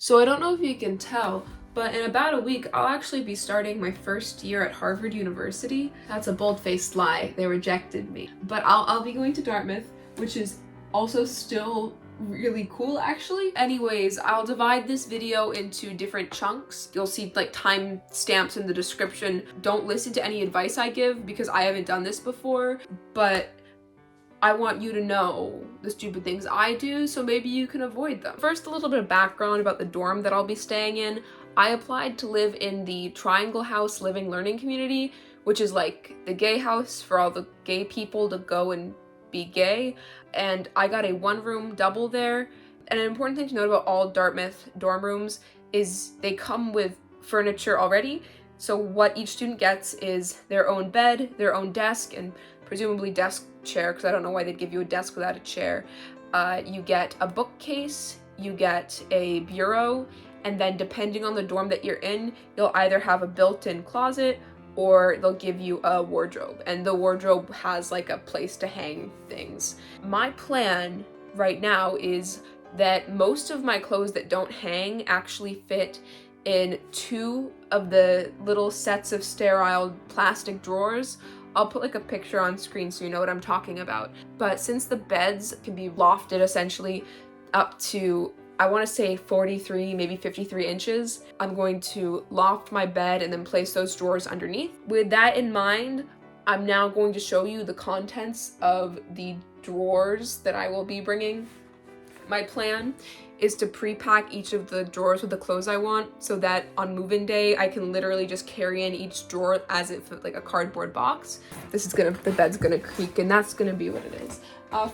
So I don't know if you can tell, but in about a week, I'll actually be starting my first year at Harvard University. That's a bold-faced lie. They rejected me. But I'll be going to Dartmouth, which is also still really cool actually. Anyways, I'll divide this video into different chunks. You'll see like time stamps in the description. Don't listen to any advice I give because I haven't done this before, but I want you to know the stupid things I do so maybe you can avoid them. First, a little bit of background about the dorm that I'll be staying in. I applied to live in the Triangle House Living Learning Community, which is like the gay house for all the gay people to go and be gay, and I got a one-room double there. And an important thing to note about all Dartmouth dorm rooms is they come with furniture already, so what each student gets is their own bed, their own desk, and presumably desk chair, because I don't know why they'd give you a desk without a chair. You get a bookcase, you get a bureau, and then depending on the dorm that you're in, you'll either have a built-in closet or they'll give you a wardrobe, and the wardrobe has like a place to hang things. My plan right now is that most of my clothes that don't hang actually fit in 2 of the little sets of sterile plastic drawers. I'll put like a picture on screen so you know what I'm talking about. But since the beds can be lofted essentially up to, I want to say 43, maybe 53 inches, I'm going to loft my bed and then place those drawers underneath. With that in mind, I'm now going to show you the contents of the drawers that I will be bringing. My plan is to pre-pack each of the drawers with the clothes I want so that on move-in day I can literally just carry in each drawer as if like a cardboard box. The bed's gonna creak, and that's gonna be what it is.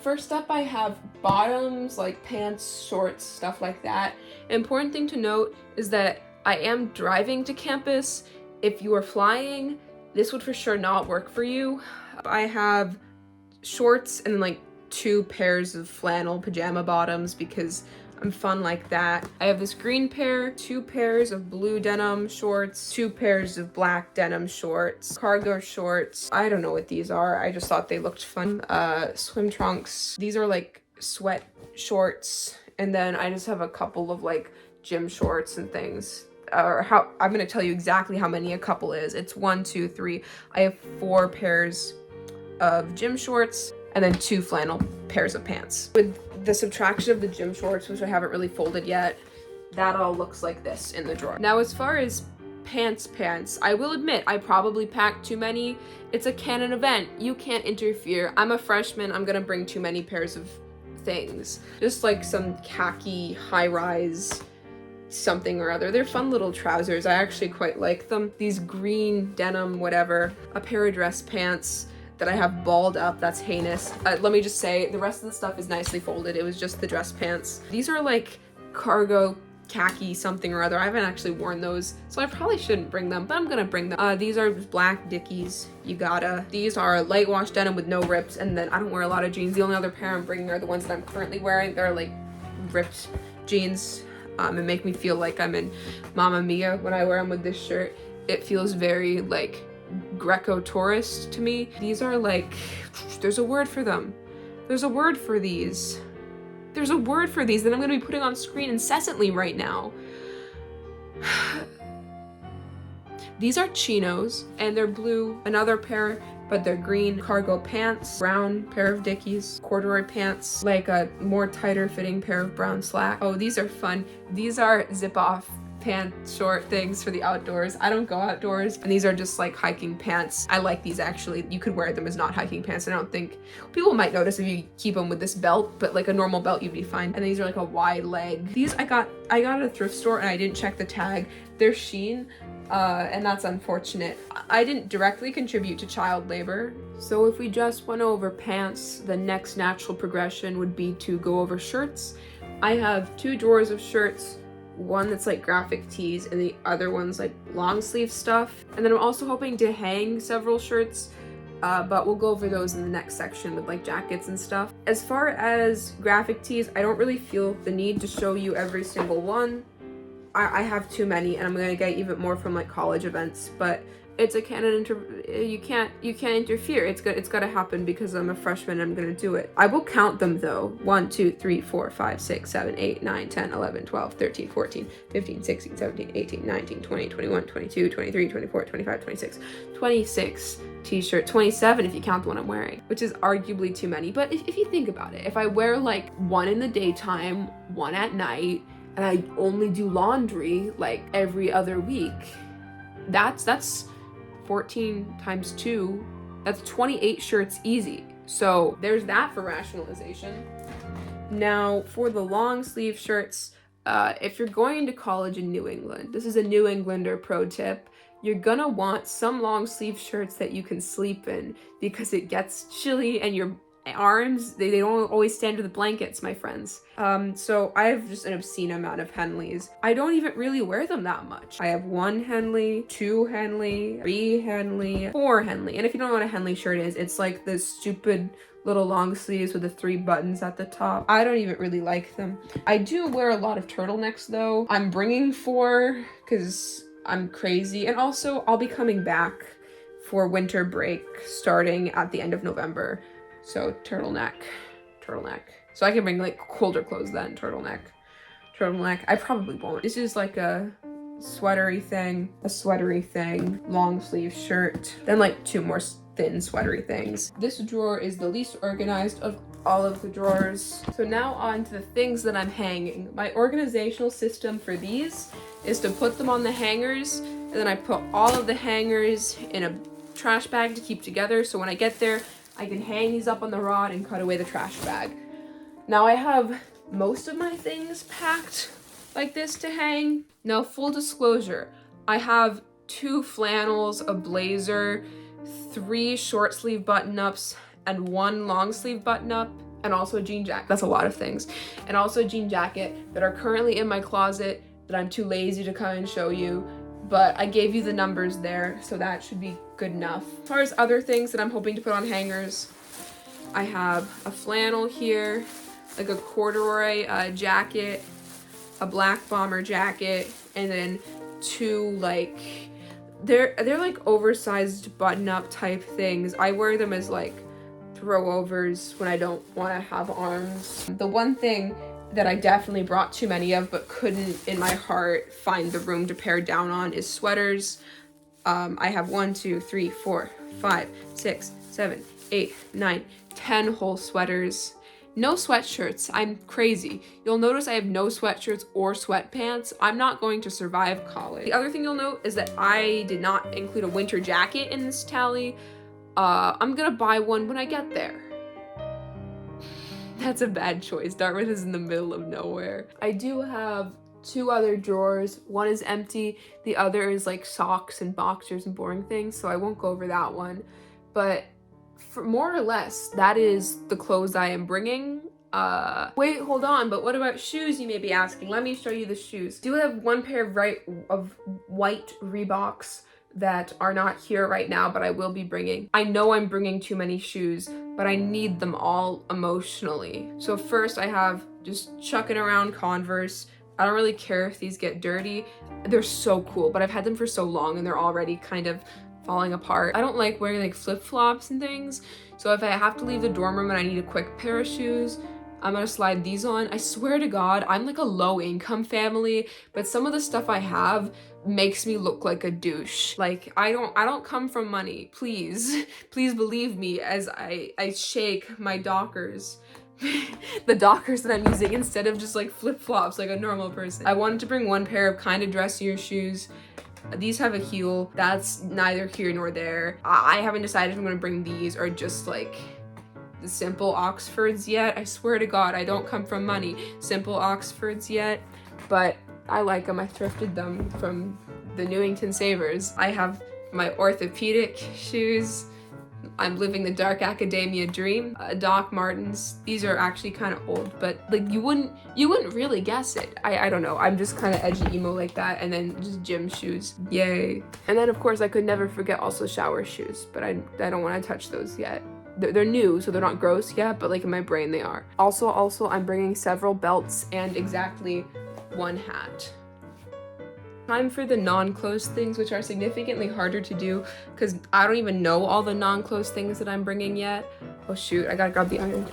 First up, I have bottoms, like pants, shorts, stuff like that. Important thing to note is that I am driving to campus. If you are flying, this would for sure not work for you. I have shorts and like 2 pairs of flannel pajama bottoms because I'm fun like that. I have this green pair, 2 pairs of blue denim shorts, 2 pairs of black denim shorts, cargo shorts. I don't know what these are. I just thought they looked fun. Swim trunks. These are like sweat shorts. And then I just have a couple of like gym shorts and things. I'm gonna tell you exactly how many a couple is. It's 1, 2, 3. I have 4 pairs of gym shorts and then 2 flannel pairs of pants. With the subtraction of the gym shorts, which I haven't really folded yet, that all looks like this in the drawer. Now, as far as pants, I will admit I probably packed too many. It's a canon event. You can't interfere. I'm a freshman. I'm gonna bring too many pairs of things. Just like some khaki high-rise something or other. They're fun little trousers. I actually quite like them. These green denim whatever. A pair of dress pants that I have balled up. That's heinous. Let me just say, the rest of the stuff is nicely folded. It was just the dress pants. These are like cargo khaki something or other. I haven't actually worn those, so I probably shouldn't bring them, but I'm gonna bring them. These are black Dickies. These are light wash denim with no rips, and then I don't wear a lot of jeans. The only other pair I'm bringing are the ones that I'm currently wearing. They're like ripped jeans and make me feel like I'm in Mamma Mia when I wear them with this shirt. It feels very like Greco-tourist to me. These are like, there's a word for them. There's a word for these. There's a word for these that I'm gonna be putting on screen incessantly right now. These are chinos, and they're blue. Another pair, but they're green. Cargo pants, brown pair of Dickies, corduroy pants, like a more tighter fitting pair of brown slack. Oh, these are fun. These are zip-off pant short things for the outdoors. I don't go outdoors, and these are just like hiking pants. I like these actually. You could wear them as not hiking pants. I don't think people might notice if you keep them with this belt, but like a normal belt you'd be fine. And these are like a wide leg. These I got at a thrift store and I didn't check the tag. They're Shein, and that's unfortunate. I didn't directly contribute to child labor. So if we just went over pants, the next natural progression would be to go over shirts. I have 2 drawers of shirts, one that's like graphic tees and the other one's like long sleeve stuff. And then I'm also hoping to hang several shirts, but we'll go over those in the next section with like jackets and stuff. As far as graphic tees, I don't really feel the need to show you every single one. I have too many, and I'm gonna get even more from like college events, but it's a canon you can't interfere. It's gotta happen because I'm a freshman and I'm gonna do it. I will count them though. 1, 2, 3, 4, 5, 6, 7, 8, 9, 10, 11, 12, 13, 14, 15, 16, 17, 18, 19, 20, 21, 22, 23, 24, 25, 26, 26 t-shirt, 27 if you count the one I'm wearing, which is arguably too many. But if you think about it, if I wear like one in the daytime, one at night, and I only do laundry like every other week, that's 14 times 2, that's 28 shirts easy. So there's that for rationalization. Now for the long sleeve shirts, if you're going to college in New England, this is a New Englander pro tip, you're gonna want some long sleeve shirts that you can sleep in because it gets chilly and your arms, they don't always stand to the blankets, my friends. So I have just an obscene amount of Henleys. I don't even really wear them that much. I have 1 Henley, 2 Henley, 3 Henley, 4 Henley. And if you don't know what a Henley shirt is, it's like this stupid little long sleeves with the 3 buttons at the top. I don't even really like them. I do wear a lot of turtlenecks though. I'm bringing 4 because I'm crazy. And also I'll be coming back for winter break starting at the end of November. So turtleneck. So I can bring like colder clothes then. Turtleneck. I probably won't. This is like a sweatery thing, long sleeve shirt, then like 2 more thin sweatery things. This drawer is the least organized of all of the drawers. So now on to the things that I'm hanging. My organizational system for these is to put them on the hangers, and then I put all of the hangers in a trash bag to keep together, so when I get there I can hang these up on the rod and cut away the trash bag. Now I have most of my things packed like this to hang. Now full disclosure, I have 2 flannels, a blazer, 3 short sleeve button-ups, and 1 long sleeve button-up, and also a jean jacket. That's a lot of things. And also a jean jacket that are currently in my closet that I'm too lazy to come and show you, but I gave you the numbers there, so that should be good enough. As far as other things that I'm hoping to put on hangers, I have a flannel here, like a corduroy jacket, a black bomber jacket, and then 2 like, they're like oversized button-up type things. I wear them as like throw-overs when I don't want to have arms. The one thing that I definitely brought too many of but couldn't in my heart find the room to pare down on is sweaters. I have 1, 2, 3, 4, 5, 6, 7, 8, 9, 10 whole sweaters. No sweatshirts. I'm crazy. You'll notice I have no sweatshirts or sweatpants. I'm not going to survive college. The other thing you'll note is that I did not include a winter jacket in this tally. I'm gonna buy one when I get there. That's a bad choice. Dartmouth is in the middle of nowhere. I do have 2 other drawers. One is empty. The other is like socks and boxers and boring things, so I won't go over that one. But for more or less, that is the clothes I am bringing. Wait, hold on, but what about shoes, you may be asking? Let me show you the shoes. I do have 1 pair of white Reeboks that are not here right now, but I will be bringing. I know I'm bringing too many shoes, but I need them all emotionally. So first I have just chucking around Converse. I don't really care if these get dirty. They're so cool, but I've had them for so long and they're already kind of falling apart. I don't like wearing like flip-flops and things, so if I have to leave the dorm room and I need a quick pair of shoes, I'm gonna slide these on. I swear to God, I'm like a low-income family, but some of the stuff I have makes me look like a douche. Like, I don't come from money. Please believe me as I shake my Dockers. The Dockers that I'm using instead of just like flip-flops like a normal person. I wanted to bring 1 pair of kind of dressier shoes. These have a heel. That's neither here nor there. I haven't decided if I'm gonna bring these or just like the simple Oxfords yet. I swear to God, I don't come from money. Simple Oxfords yet, but I like them. I thrifted them from the Newington Savers. I have my orthopedic shoes. I'm living the dark academia dream. Doc Martens. These are actually kind of old, but like you wouldn't really guess it. I don't know. I'm just kind of edgy emo like that, and then just gym shoes. Yay. And then of course I could never forget also shower shoes, but I don't want to touch those yet. They're new, so they're not gross yet, but like in my brain they are. Also I'm bringing several belts and exactly 1 hat. Time for the non-clothes things, which are significantly harder to do because I don't even know all the non-clothes things that I'm bringing yet. Oh shoot, I gotta grab the iron.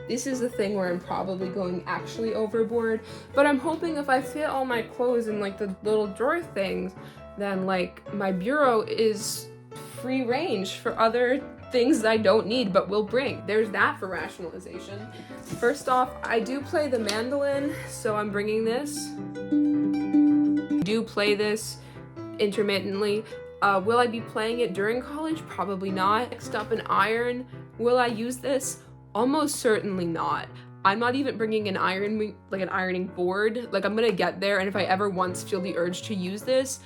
This is the thing where I'm probably going actually overboard, but I'm hoping if I fit all my clothes in like the little drawer things, then like my bureau is free range for other things that I don't need but will bring. There's that for rationalization. First off, I do play the mandolin, so I'm bringing this. I do play this intermittently. Will I be playing it during college? Probably not. Next up, an iron. Will I use this? Almost certainly not. I'm not even bringing an ironing board. Like, I'm gonna get there, and if I ever once feel the urge to use this,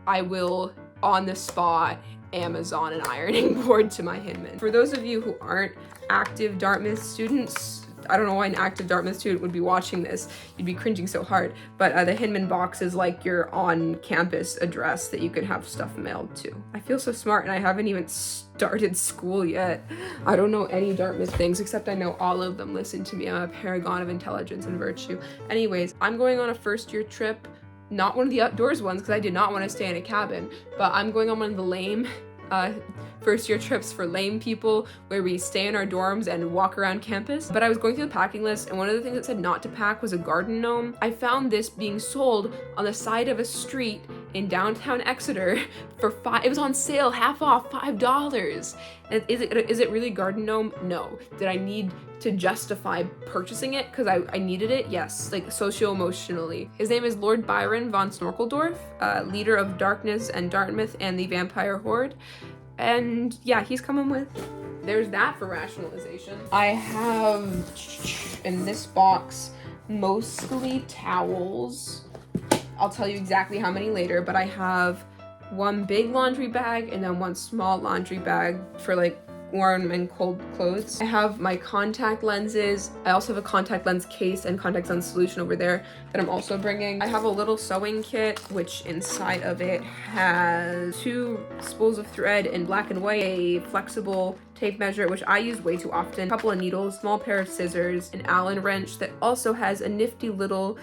I will on the spot Amazon an ironing board to my Hinman. For those of you who aren't active Dartmouth students, I don't know why an active Dartmouth student would be watching this. You'd be cringing so hard. But the Hinman box is like your on-campus address that you can have stuff mailed to. I feel so smart, and I haven't even started school yet. I don't know any Dartmouth things, except I know all of them. Listen to me, I'm a paragon of intelligence and virtue. Anyways, I'm going on a first-year trip. Not one of the outdoors ones, because I did not want to stay in a cabin, but I'm going on one of the lame first year trips for lame people where we stay in our dorms and walk around campus. But I was going through the packing list, and one of the things that said not to pack was a garden gnome. I found this being sold on the side of a street in downtown Exeter for it was on sale, half off, $5. And is it really garden gnome? No. Did I need to justify purchasing it because I needed it? Yes, like socio-emotionally. His name is Lord Byron von Snorkeldorf, leader of Darkness and Dartmouth and the Vampire Horde. And yeah, he's coming with. There's that for rationalization. I have in this box mostly towels. I'll tell you exactly how many later, but I have one big laundry bag and then one small laundry bag for like warm and cold clothes. I have my contact lenses. I also have a contact lens case and contact lens solution over there that I'm also bringing. I have a little sewing kit, which inside of it has 2 spools of thread in black and white, a flexible tape measure, which I use way too often, a couple of needles, small pair of scissors, an Allen wrench that also has a nifty little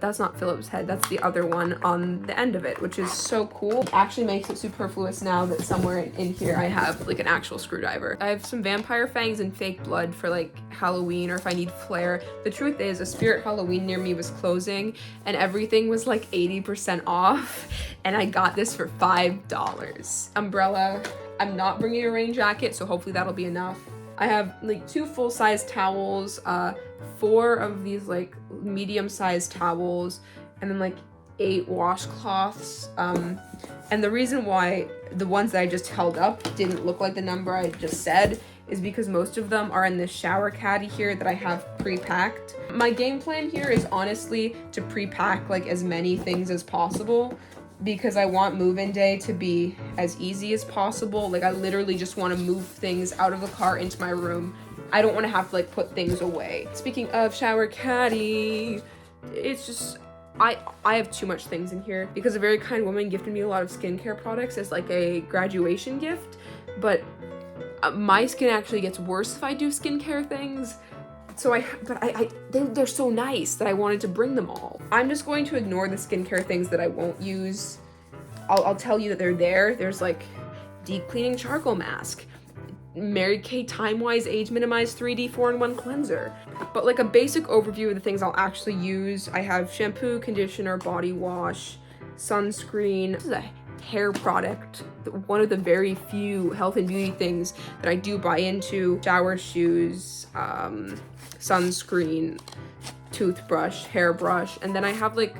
that's not Philip's head, that's the other one on the end of it, which is so cool. It actually makes it superfluous now that somewhere in here I have like an actual screwdriver. I have some vampire fangs and fake blood for like Halloween or if I need flair. The truth is, a Spirit Halloween near me was closing and everything was like 80% off, and I got this for $5. Umbrella. I'm not bringing a rain jacket, so hopefully that'll be enough. I have like 2 full-size towels, 4 of these like medium-sized towels, and then like 8 washcloths. And the reason why the ones that I just held up didn't look like the number I just said is because most of them are in this shower caddy here that I have pre-packed. My game plan here is honestly to pre-pack like as many things as possible, because I want move-in day to be as easy as possible. Like I literally just want to move things out of the car into my room. I don't want to have to like put things away. Speaking of shower caddy, it's just, I have too much things in here because a very kind woman gifted me a lot of skincare products as like a graduation gift, but my skin actually gets worse if I do skincare things. So they're so nice that I wanted to bring them all. I'm just going to ignore the skincare things that I won't use. I'll tell you that they're there. There's like deep cleaning charcoal mask, Mary Kay Time Wise Age Minimized 3D 4-in-1 cleanser. But like a basic overview of the things I'll actually use, I have shampoo, conditioner, body wash, sunscreen. This is a hair product, one of the very few health and beauty things that I do buy into. Shower shoes, sunscreen, toothbrush, hairbrush, and then I have like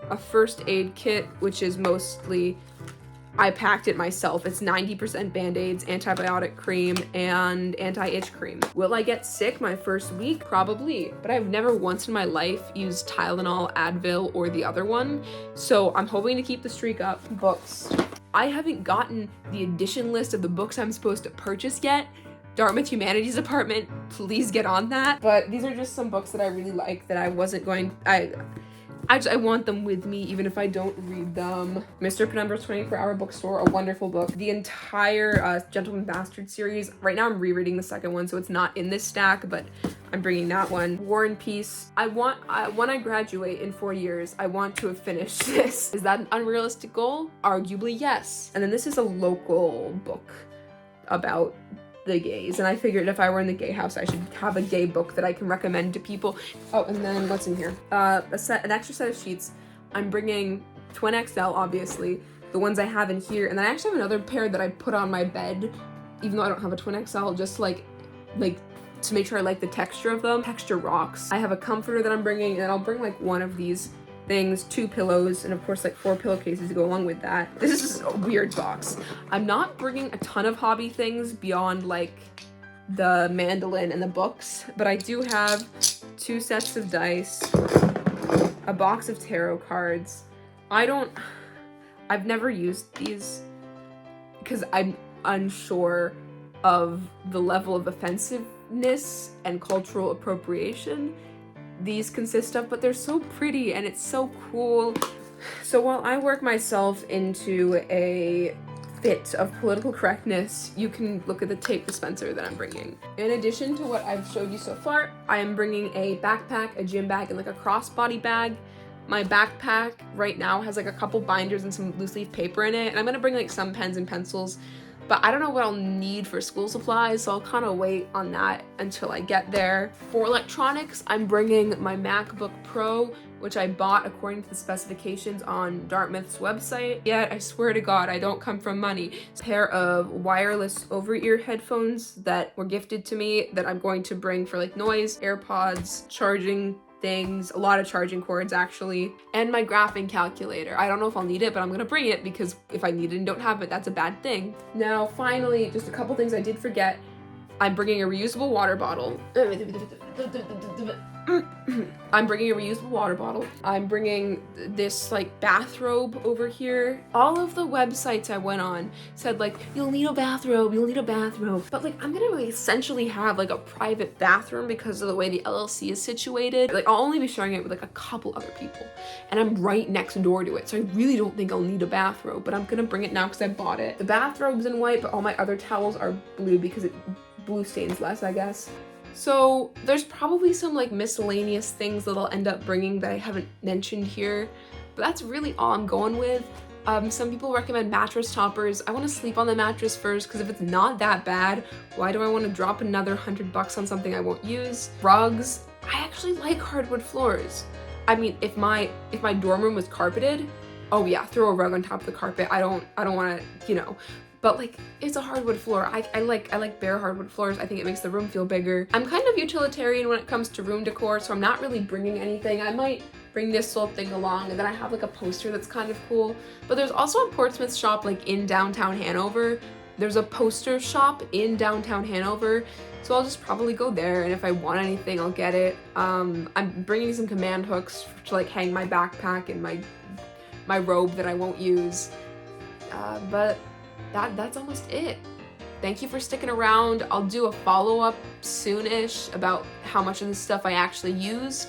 a first aid kit, which is mostly, I packed it myself. It's 90% Band-Aids, antibiotic cream, and anti-itch cream. Will I get sick my first week? Probably, but I've never once in my life used Tylenol, Advil, or the other one, so I'm hoping to keep the streak up. Books. I haven't gotten the edition list of the books I'm supposed to purchase yet. Dartmouth Humanities Department, please get on that. But these are just some books that I really like that I wasn't going, I want them with me even if I don't read them. Mr. Penumbra's 24-Hour Bookstore, a wonderful book. The entire Gentleman Bastard series. Right now I'm rereading the second one, so it's not in this stack, but I'm bringing that one. War and Peace. When I graduate in 4 years, I want to have finished this. Is that an unrealistic goal? Arguably, yes. And then this is a local book about the gays, and I figured if I were in the gay house I should have a gay book that I can recommend to people. Oh, and then what's in here? An extra set of sheets. I'm bringing Twin XL, obviously, the ones I have in here, and then I actually have another pair that I put on my bed, even though I don't have a Twin XL, just like to make sure I like the texture of them. Texture rocks. I have a comforter that I'm bringing, and I'll bring like one of these things, 2 pillows, and of course like 4 pillowcases to go along with that. This is a weird box. I'm not bringing a ton of hobby things beyond like the mandolin and the books, but I do have 2 sets of dice, a box of tarot cards. I've never used these because I'm unsure of the level of offensiveness and cultural appropriation these consist of, but they're so pretty and it's so cool. So while I work myself into a fit of political correctness, you can look at the tape dispenser that I'm bringing. In addition to what I've showed you so far, I am bringing a backpack, a gym bag, and like a crossbody bag. My backpack right now has like a couple binders and some loose leaf paper in it, and I'm gonna bring like some pens and pencils, but I don't know what I'll need for school supplies, so I'll kind of wait on that until I get there. For electronics, I'm bringing my MacBook Pro, which I bought according to the specifications on Dartmouth's website. Yet, I swear to God, I don't come from money. A pair of wireless over-ear headphones that were gifted to me that I'm going to bring for like noise, AirPods, charging things, a lot of charging cords actually, and my graphing calculator. I don't know if I'll need it, but I'm gonna bring it because if I need it and don't have it, that's a bad thing. Now, finally, just a couple things I did forget. I'm bringing a reusable water bottle. I'm bringing a reusable water bottle. I'm bringing this like bathrobe over here. All of the websites I went on said like, you'll need a bathrobe, you'll need a bathrobe. But like, I'm gonna essentially have like a private bathroom because of the way the LLC is situated. Like, I'll only be sharing it with like a couple other people. And I'm right next door to it. So I really don't think I'll need a bathrobe, but I'm gonna bring it now because I bought it. The bathrobe's in white, but all my other towels are blue because blue stains less, I guess. So there's probably some like miscellaneous things that I'll end up bringing that I haven't mentioned here, but that's really all I'm going with. Some people recommend mattress toppers. I want to sleep on the mattress first because if it's not that bad, why do I want to drop another $100 on something I won't use? Rugs. I actually like hardwood floors. I mean, if my dorm room was carpeted, oh yeah, throw a rug on top of the carpet. I don't want to, you know. But like, it's a hardwood floor. I like bare hardwood floors. I think it makes the room feel bigger. I'm kind of utilitarian when it comes to room decor, so I'm not really bringing anything. I might bring this little thing along, and then I have like a poster that's kind of cool. But there's also a Portsmouth shop like in downtown Hanover. There's a poster shop in downtown Hanover, so I'll just probably go there, and if I want anything, I'll get it. I'm bringing some command hooks to like hang my backpack and my robe that I won't use. But that's almost it. Thank you for sticking around. I'll do a follow-up soon-ish about how much of this stuff I actually used.